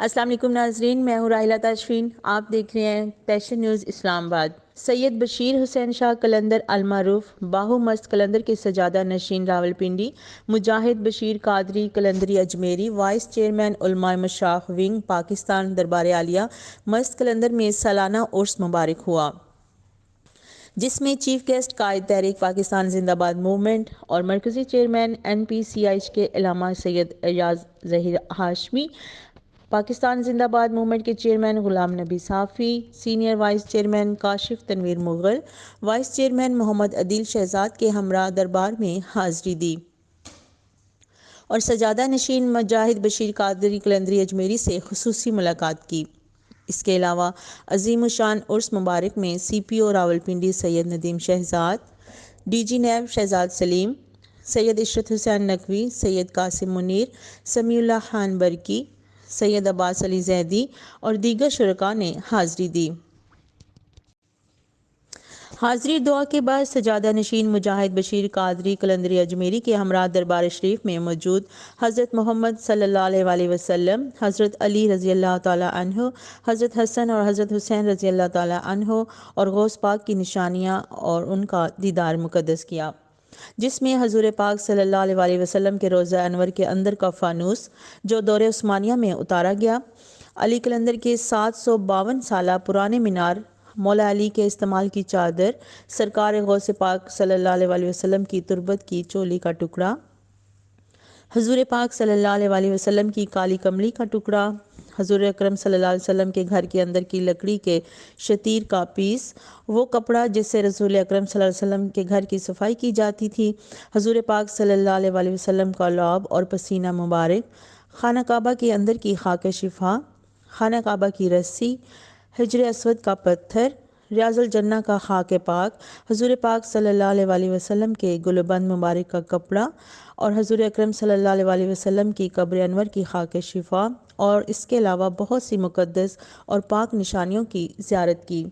السلام علیکم ناظرین، میں ہوں راحلہ تاشفین۔ آپ دیکھ رہے ہیں پیشن نیوز اسلام آباد۔ سید بشیر حسین شاہ قلندر المعروف باہو مست قلندر کے سجادہ نشین راولپنڈی، مجاہد بشیر قادری قلندری اجمیری، وائس چیئرمین علماء مشاخ ونگ پاکستان دربار عالیہ مست قلندر میں سالانہ عرس مبارک ہوا، جس میں چیف گیسٹ قائد تحریک پاکستان زندہ باد موومنٹ اور مرکزی چیئرمین NPCH کے علامہ سید ایاز ظہیر ہاشمی، پاکستان زندہ باد موومنٹ کے chairman Ghulam Nabi Safi, senior vice chairman Kashif Tanveer Mughal, vice chairman Muhammad Adeel Shahzad کے ہمراہ دربار میں حاضری دی اور سجادہ نشین مجاہد بشیر قادری قلندری اجمیری سے خصوصی ملاقات کی۔ اس کے علاوہ عظیم الشان عرس مبارک میں CPO راولپنڈی سید ندیم شہزاد، DG نیب شہزاد سلیم، سید عشرت حسین نقوی، سید قاسم منیر، سمیع اللہ خان برکی، سید عباس علی زیدی اور دیگر شرکاء نے حاضری دی۔ حاضری دعا کے بعد سجادہ نشین مجاہد بشیر قادری قلندری اجمیری کے ہمراہ دربار شریف میں موجود حضرت محمد صلی اللہ علیہ وسلم، حضرت علی رضی اللہ تعالیٰ عنہ، حضرت حسن اور حضرت حسین رضی اللہ تعالیٰ عنہ اور غوث پاک کی نشانیاں اور ان کا دیدار مقدس کیا، جس میں حضور پاک صلی اللہ علیہ وسلم کے روضہ انور کے اندر کا فانوس جو دور عثمانیہ میں اتارا گیا، علی قلندر کے 752 سالہ پرانے مینار، مولا علی کے استعمال کی چادر، سرکار غوث پاک صلی اللہ علیہ وسلم کی تربت کی چولی کا ٹکڑا، حضور پاک صلی اللہ علیہ وسلم کی کالی کملی کا ٹکڑا، حضور اکرم صلی اللہ علیہ وسلم کے گھر کے اندر کی لکڑی کے شتیر کا پیس، وہ کپڑا جس سے رسول اکرم صلی اللہ علیہ وسلم کے گھر کی صفائی کی جاتی تھی، حضور پاک صلی اللہ علیہ وسلم کا لعاب اور پسینہ مبارک، خانہ کعبہ کے اندر کی خاک شفا، خانہ کعبہ کی رسی، حجر اسود کا پتھر، ریاض الجنہ کا خاک پاک، حضور پاک صلی اللہ علیہ وسلم کے گلبند مبارک کا کپڑا اور حضور اکرم صلی اللہ علیہ وسلم کی قبر انور کی خاک شفا، اور اس کے علاوہ بہت سی مقدس اور پاک نشانیوں کی زیارت کی۔